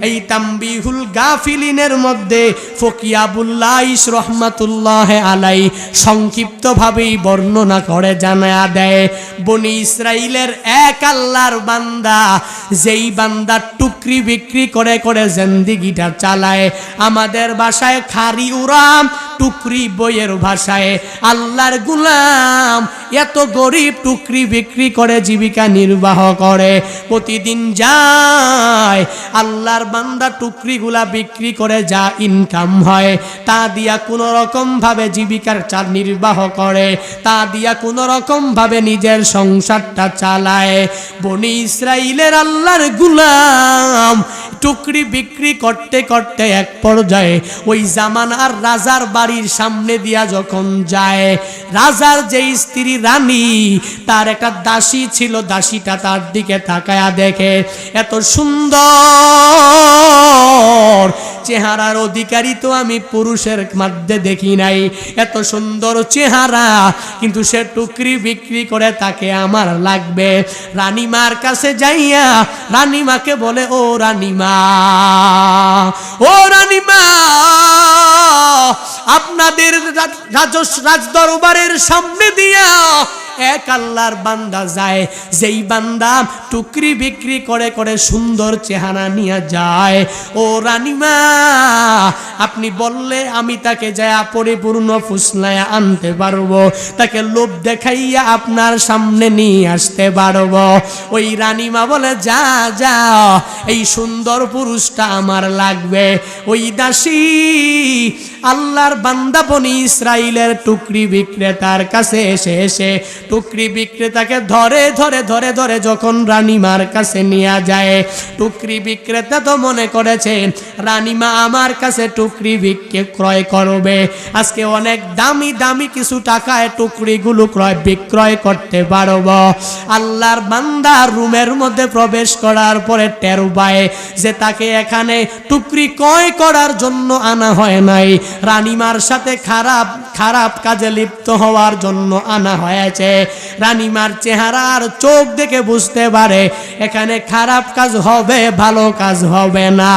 এই তামবিহুল গাফিলিনের মধ্যে ফকিহ আবুল্লাহ রহমাতুল্লাহ আলাই সংক্ষিপ্তভাবেই বর্ণনা করে জানায়া দেয়, বনি ইসরাইলের এক আল্লাহর বান্দা, যেই বান্দা টুকরি বিক্রি করে করে জিন্দেগিটা চালায়, আমাদের ভাষায় খারি উরাম, টুকরি বইয়ের ভাষায় আল্লাহর গোলাম, এত গরিব টুকরি বিক্রি করে জীবিকা নির্বাহ করে, প্রতিদিন যায় আল্লাহর বান্দা টুকরিগুলা বিক্রি করে যা ইনকাম হয় তা দিয়া কোনো রকম ভাবে জীবিকার চাল নির্বাহ করে, তা দিয়া কোনো রকম ভাবে নিজের সংসারটা চালায়। বনি ইসরাইলের আল্লাহর গোলাম টুকরি বিক্রি করতে করতে এক পর্যায়ে ওই জামানার রাজার বাড়ির সামনে দিয়া যখন যায়, রাজার যে স্ত্রী রানী, তার একটা দাসী ছিল, দাসীটা তার দিকে তাকায়া দেখে এত সুন্দর চেহারার অধিকারী তো আমি পুরুষের মধ্যে দেখি নাই, এত সুন্দর চেহারা, কিন্তু সে টুকরি বিক্রি করে, তাকে আমার লাগবে। রানীমার কাছে যাইয়া রানীমাকে বলে, ও রানীমা, ও রানীমা, আপনাদের রাজ দরবারের সামনে দিয়া এক আল্লাহর বান্দা যায়, যেই বান্দা টুকরি বিক্রি করে করে সুন্দর চেহারা নিয়ে যায়। ও রানীমা, আপনি বললে আমি তাকে যায় পরিপূর্ণ ফুসলায় আনতে পারবো, তাকে লোভ দেখাইয়া আপনার সামনে নিয়ে আসতে পারবো। ওই রানীমা বলে, যা যা, এই সুন্দর পুরুষটা আমার লাগবে। ওই দাসী আল্লাহর বান্দা বনি ইসরাইলের টুকরি বিক্রেতার কাছে এসে টুকরি বিক্রেতাকে ধরে ধরে ধরে ধরে যখন রানীমার কাছে নিয়ে যায়, টুকরি বিক্রেতা তো মনে করেছে রানীমা আমার কাছে টুকরি ক্রয় করবে, আজকে অনেক দামি দামি কিছু টাকায় টুকরিগুলো বিক্রয় করতে পারব। আল্লাহর বান্দা রুমের মধ্যে প্রবেশ করার পরে টের পায় যে তাকে এখানে টুকরি ক্রয় করার জন্য আনা হয় নাই, রানীমার সাথে খারাপ খারাপ কাজে লিপ্ত হওয়ার জন্য আনা হয়েছে। রানীমার চেহারা আর চোখ দেখে বুঝতে পারে এখানে খারাপ কাজ হবে, ভালো কাজ হবে না।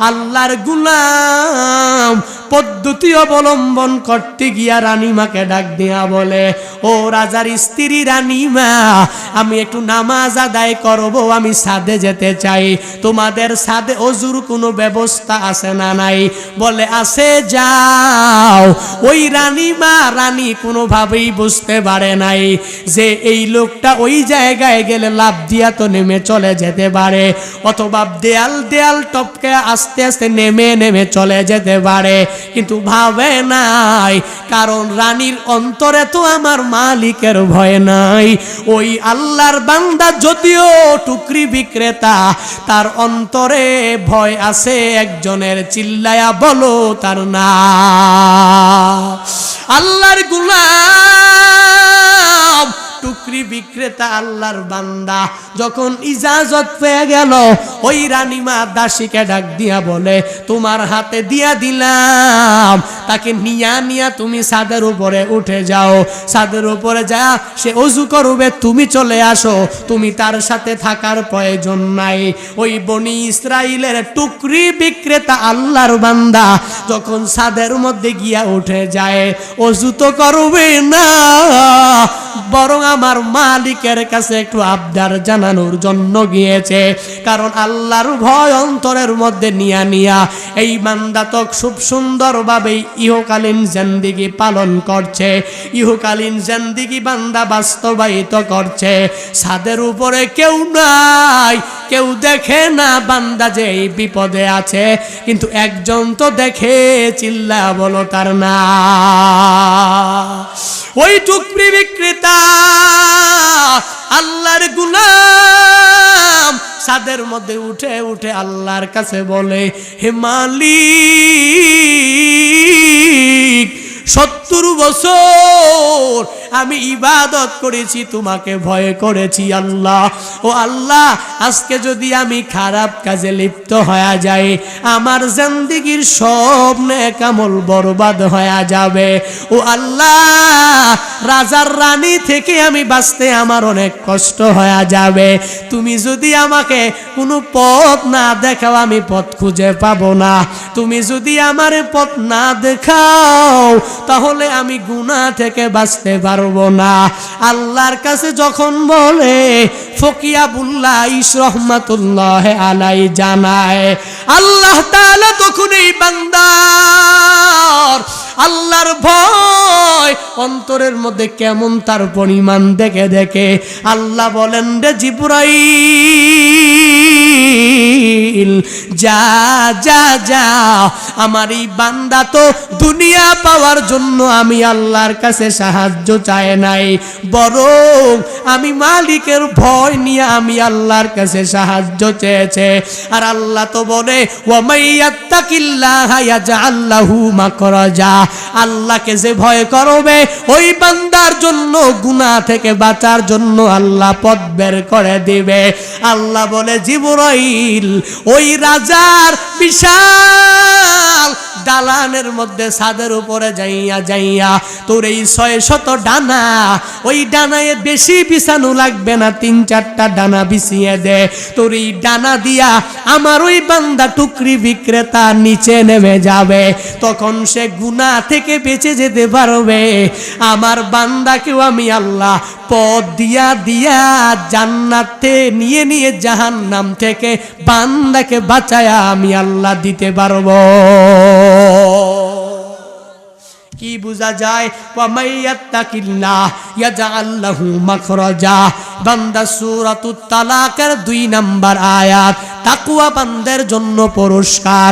আল্লাহর গোলাম পদ্ধতি অবলম্বন করতে গিয়া রানীমাকে ডাক দিয়া বলে, ও রাজার স্ত্রী রানীমা, আমি একটু নামাজ আদায় করব, আমি ছাদে যেতে চাই, তোমাদের ছাদে ওযুর কোনো ব্যবস্থা আছে না নাই? বলে, আছে, যাও। ওই রানীমা রানী কোনোভাবেই বুঝতে পারে নাই যে এই লোকটা ওই জায়গায় গেলে লাফ দিয়া তো নেমে চলে যেতে পারে, অথবা দেয়াল দেয়াল টপকে আস্তে আস্তে নেমে নেমে চলে যেতে পারে, কিন্তু ভাবে নাই কারণ রানীর অন্তরে তো আমার মালিকের ভয় নাই। ওই আল্লাহর বান্দা যদিও টুকরি বিক্রেতা, তার অন্তরে ভয় আছে একজনের, চিল্লায়া বলো তার নাম। আল্লাহর গোলাম টুকরি বিক্রেতা আল্লাহর বান্দা যখন ইজাজত পেয়ে গেল, ওই রানীমা দাসীকে ডাক দিয়া বলে, তোমার হাতে দিয়া দিলাম, তাকে নিয়া নিয়া তুমি ছাদের উপরে উঠে যাও, ছাদের উপরে যা সে ওযু করবে, তুমি চলে আসো, তুমি তার সাথে থাকার প্রয়োজন নাই। ওই বনি ইসরাইলের টুকরি বিক্রেতা আল্লাহর বান্দা যখন ছাদের মধ্যে গিয়া উঠে যায়, ওযু তো করবে না, বরং আমার মালিকের কাছে একটু আবদার জানানোর জন্য গিয়েছে, কারণ আল্লাহর ভয় অন্তরের মধ্যে নিয়া নিয়া এই বান্দা তো খুব সুন্দরভাবে ইহকালীন জিন্দেগি পালন করছে, ইহকালীন জিন্দেগি বান্দা বাস্তবায়িত করছে। ছাদের উপরে কেউ নাই, কেউ দেখে না বান্দা যে এই বিপদে আছে, কিন্তু একজন তো দেখে, চিল্লা বলো তার না। ওই টুকরি বিক্রেতা আল্লাহর গোলাম ছাদের মধ্যে উঠে উঠে আল্লাহর কাছে বলে, হে মালিক, 70 বছর আমি ইবাদত করেছি, তোমাকে ভয় করেছি আল্লাহ। ও আল্লাহ, আজকে যদি আমি খারাপ কাজে লিপ্ত হয়ে যাই, আমার জিন্দেগীর সব নেক আমল বরবাদ হয়ে যাবে। ও আল্লাহ, রাজার রানী থেকে আমি বাঁচতে আমার অনেক কষ্ট হয়ে যাবে। তুমি যদি আমাকে কোনো পথ না দেখাও, আমি পথ খুঁজে পাবো না। তুমি যদি আমার পথ না দেখাও, তাহলে আমি গুনাহ থেকে বাঁচতে পারবো না। আল্লাহর কাছে যখন বলে, ফকিয়াবুল্লাহ ইস রহমাতুল্লাহ আলাই জানায়, আল্লাহ তাআলা তখন এই বান্দার আল্লাহর ভয় অন্তরের মধ্যে কেমন তার পরিমাণ দেখে দেখে আল্লাহ বলেন, রে জিবরাইল, যা যা যা, আমার এই বান্দা তো দুনিয়া পাওয়ার জন্য আমি আল্লাহর কাছে সাহায্য চায় নাই, বরং আমি মালিকের ভয় নিয়ে আমি আল্লাহর কাছে সাহায্য চেয়েছে। আর আল্লাহ তো বলে, ওয়া মাইয়াত্তাকিল্লাহা ইয়াজআল লাহু মাখরাজা, আল্লাহকে যে ভয় করবে ওই বান্দার জন্য গুনাহ থেকে বাঁচার জন্য আল্লাহ পথ বের করে দিবে। আল্লাহ বলে, জিবরাইল, ওই রাজার বিশাল দালানের মধ্যে ছাদের উপরে যাইয়া যাইয়া তোর এই 600 ডানা, ওই ডানায় বেশি বিছানো লাগবে না, 3-4টা ডানা বিছিয়ে দে। তোর এই ডানা দিয়া আমার ওই বান্দা টুকরি বিক্রেতা নিচে নেমে যাবে, তখন সে গুনাহ থেকে বেঁচে যেতে পারবে। আমার বান্দাকেও আমি আল্লাহ পথ দিয়া দিয়া জান্নাতে নিয়ে নিয়ে জাহান্নাম থেকে বান্দাকে বাঁচায়া আমি আল্লাহ দিতে পারবো। কি বোঝা যায়? ওয়া মাইয়াত্তাকিল্লাহ ইয়াজআল লাহু মাখরাজা। বান্দা সূরাতুত তালাকের 2 নম্বর আয়াত, তাকওয়া বান্দার জন্য পুরস্কার।